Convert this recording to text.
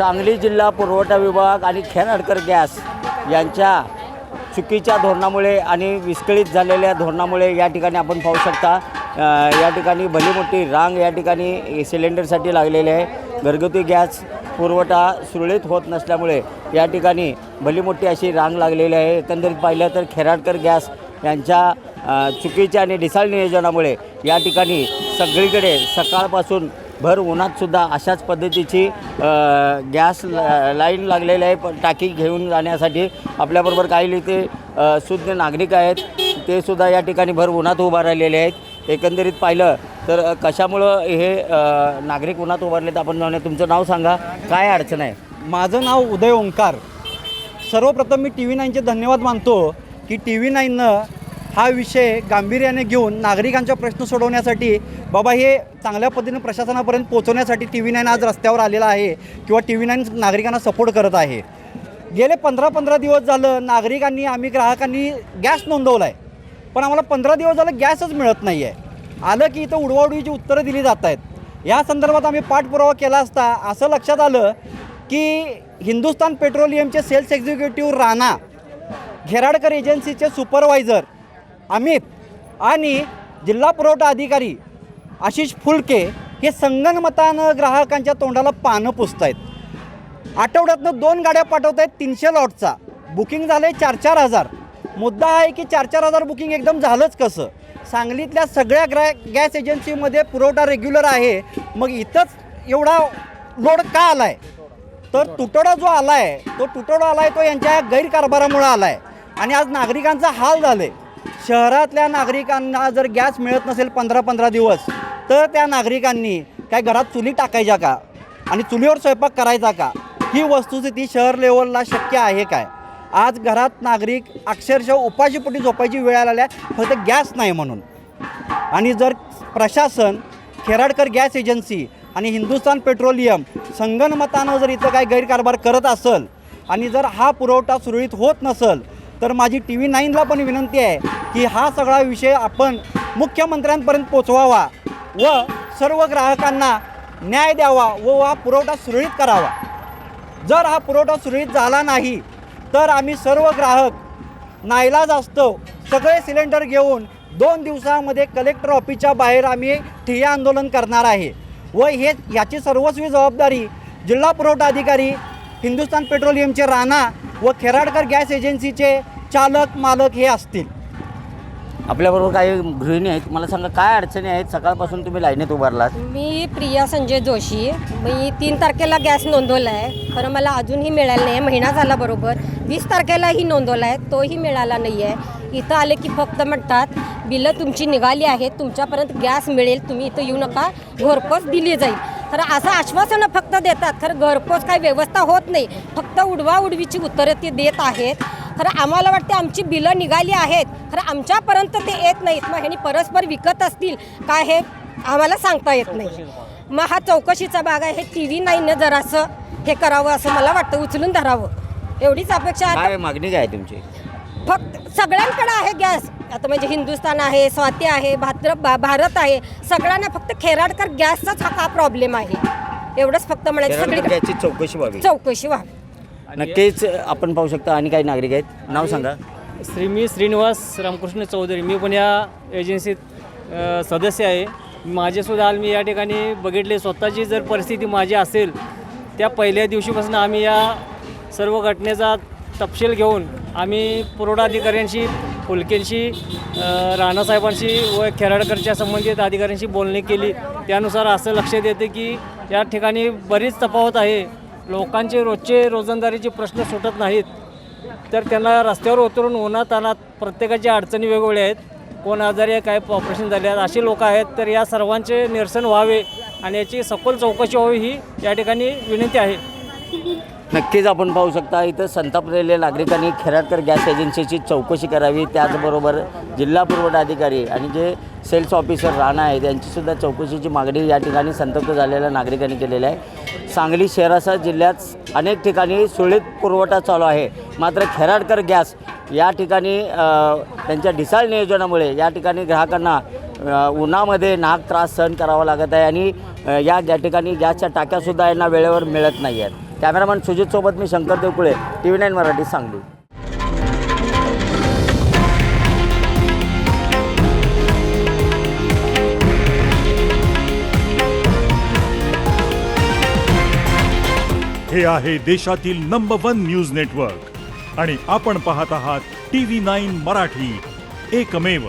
सांगली जिल्हा पुरवठा विभाग आणि खेराडकर गॅस यांच्या चुकीच्या धोरणामुळे आणि विस्कळीत झालेल्या धोरणामुळे या ठिकाणी आपण पाहू शकता या ठिकाणी भली मोठी रांग या ठिकाणी सिलेंडरसाठी लागलेली आहे। घरगुती गॅस पुरवठा सुरळीत होत नसल्यामुळे या ठिकाणी भली मोठी अशी रांग लागलेली आहे। एकंदरीत पाहिलं तर खेराडकर गॅस यांच्या चुकीच्या आणि ढिसाळ नियोजनामुळे या ठिकाणी सगळीकडे सकाळपासून भर उन्हातसुद्धा अशाच पद्धतीची गॅस लाईन लागलेली आहे। टाकी घेऊन जाण्यासाठी आपल्याबरोबर काही इथे शुद्ध नागरिक आहेत, ते सुद्धा या ठिकाणी भर उन्हात उभा राहिलेले आहेत। एकंदरीत पाहिलं तर कशामुळं हे नागरिक उन्हात उभारलेत आपण जाऊया। तुमचं नाव सांगा, काय अडचण आहे? माझं नाव उदय ओंकार। सर्वप्रथम मी TV9चे धन्यवाद मानतो की TV9नं हा विषय गांभीर्याने घेऊन नागरिकांचा प्रश्न सोडवण्यासाठी बाबा हे चांगल्या पद्धतीने प्रशासनापर्यंत पोहोचवण्यासाठी TV9 आज रस्त्यावर आलेला आहे किंवा TV9 नागरिकांना सपोर्ट करत आहे। गेले 15 दिवस झालं नागरिकांनी आम्ही ग्राहकांनी गॅस नोंदवला आहे, पण आम्हाला 15 दिवस झालं गॅसच मिळत नाही आहे। आलं की इथं उडवाउडवीची उत्तरं दिली जात आहेत। या संदर्भात आम्ही पाठपुरावा केला असता असं लक्षात आलं की हिंदुस्तान पेट्रोलियमचे सेल्स एक्झिक्युटिव्ह राणा, खेराडकर एजन्सीचे सुपरवायझर अमित आणि जिल्हा पुरवठा अधिकारी आशिष फुलके हे संगनमतानं ग्राहकांच्या तोंडाला पानं पुसत आहेत। आठवड्यातनं 2 गाड्या पाठवत आहेत 300 लॉटचा, बुकिंग झालं आहे 4-4 हजार। मुद्दा आहे की 4-4 हजार बुकिंग एकदम झालंच कसं? सांगलीतल्या सगळ्या गॅस एजन्सीमध्ये पुरवठा रेग्युलर आहे, मग इथंच एवढा लोड का आला आहे? तर तुटवडा जो आला आहे तो यांच्या गैरकारभारामुळे आला आहे आणि आज नागरिकांचा हाल झालं आहे। शहरातल्या नागरिकांना जर गॅस मिळत नसेल 15 दिवस तर त्या नागरिकांनी काय घरात चुली टाकायच्या का आणि चुलीवर स्वयंपाक करायचा का? ही वस्तुस्थिती शहर लेवलला शक्य आहे काय? आज घरात नागरिक अक्षरशः उपाशीपोटी झोपायची वेळ आलेली आहे फक्त गॅस नाही म्हणून। आणि जर प्रशासन, खेराडकर गॅस एजन्सी आणि हिंदुस्तान पेट्रोलियम संगनमतानं जर इथं काय गैरकारभार करत असेल आणि जर हा पुरवठा सुरळीत होत नसेल तर माझी TV9ला पण विनंती आहे की हा सगळा विषय आपण मुख्यमंत्र्यांपर्यंत पोचवावा व सर्व ग्राहकांना न्याय द्यावा व हा पुरवठा सुरळीत करावा। जर हा पुरवठा सुरळीत झाला नाही तर आम्ही सर्व ग्राहक नाईलाज असतो सगळे सिलेंडर घेऊन 2 दिवसामध्ये कलेक्टर ऑफिसच्या बाहेर आम्ही ठिय्या आंदोलन करणार आहे व याची सर्वस्वी जबाबदारी जिल्हा पुरवठा अधिकारी, हिंदुस्तान पेट्रोलियमचे राणा व खेराडकर गॅस एजन्सीचे चालक मालक हे असतील। आपल्याबरोबर काही गृहिणी आहेत, मला सांगा काय अडचणी आहेत? सकाळपासून तुम्ही लाईनीत उभारलात। मी प्रिया संजय जोशी, मी 3 तारखेला गॅस नोंदवला आहे, खरं मला अजूनही मिळालं नाही आहे। महिना झाला बरोबर। 20 तारखेलाही नोंदवला आहे, तोही मिळाला नाही आहे। इथं आले की फक्त म्हणतात बिलं तुमची निघाली आहेत, तुमच्यापर्यंत गॅस मिळेल, तुम्ही इथं येऊ नका, घरपोच दिली जाईल। खरं असं आश्वासनं फक्त देतात, खरं घरपोच काही व्यवस्था होत नाही, फक्त उडवाउडवीची उत्तरं ते देत आहेत। खरं आम्हाला वाटते आमची बिलं निघाली आहेत, खरं आमच्यापर्यंत ते येत नाहीत। मग ह्यांनी परस्पर विकत असतील काय हे आम्हाला सांगता येत नाही। मग हा चौकशीचा भाग आहे, हे TV9नं जरासं हे करावं असं मला वाटतं, उचलून धरावं एवढीच अपेक्षा आहे। काय मागणी काय आहे तुमची? फक्त सगळ्यांकडे आहे गॅस, आता म्हणजे हिंदुस्तान आहे, स्वाती आहे, भारत आहे, सगळ्यांना फक्त खेराडकर गॅसचाच हा प्रॉब्लेम आहे एवढंच फक्त म्हणायचं। सगळीकडे याची चौकशी व्हावी। नक्कीच आपण पाहू शकता आणि काही नागरिक आहेत, नाव सांगा। मी श्रीनिवास रामकृष्ण चौधरी, मी पण या एजन्सीत सदस्य आहे। माझेसुद्धा हाल मी या ठिकाणी बघितले। स्वतःची जर परिस्थिती माझी असेल त्या पहिल्या दिवशीपासून आम्ही या सर्व घटनेचा तपशील घेऊन आम्ही पुरवठा अधिकाऱ्यांशी, फुलकेंशी, राणासाहेबांशी व खेराडकरच्या संबंधित अधिकाऱ्यांशी बोलणी केली। त्यानुसार असं लक्षात येते की या ठिकाणी बरीच तफावत आहे। लोकांचे रोजचे रोजंदारीचे प्रश्न सुटत नाहीत, तर त्यांना रस्त्यावर उतरून उन्हातान्हात प्रत्येकाच्या अडचणी वेगवेगळ्या आहेत। कोण आजारी आहे, काय ऑपरेशन झाले आहेत, असे लोक आहेत। तर या सर्वांचे निरसन व्हावे आणि याची सखोल चौकशी व्हावी ही या ठिकाणी विनंती आहे। नक्कीच आपण पाहू शकता इथं संतापलेल्या नागरिकांनी खेराडकर गॅस एजन्सीची चौकशी करावी, त्याचबरोबर जिल्हा पुरवठा अधिकारी आणि जे सेल्स ऑफिसर राणा आहेत यांचीसुद्धा चौकशीची मागणी या ठिकाणी संतप्त झालेल्या नागरिकांनी केलेली आहे। सांगली शहरासह जिल्ह्यात अनेक ठिकाणी सुरळीत पुरवठा चालू आहे, मात्र खेराडकर गॅस या ठिकाणी त्यांच्या ढिसाळ नियोजनामुळे या ठिकाणी ग्राहकांना उन्हामध्ये नाक त्रास सहन करावा लागत आहे आणि या ठिकाणी गॅसच्या टाक्यासुद्धा यांना वेळेवर मिळत नाही आहेत। कॅमेरामन सुजितसोबत मी शंकर देवकुळे, TV9 मराठी, सांगली. हे आहे देशातील नंबर 1 न्यूज नेटवर्क आणि आपण पाहत आहात TV9 मराठी, एकमेव.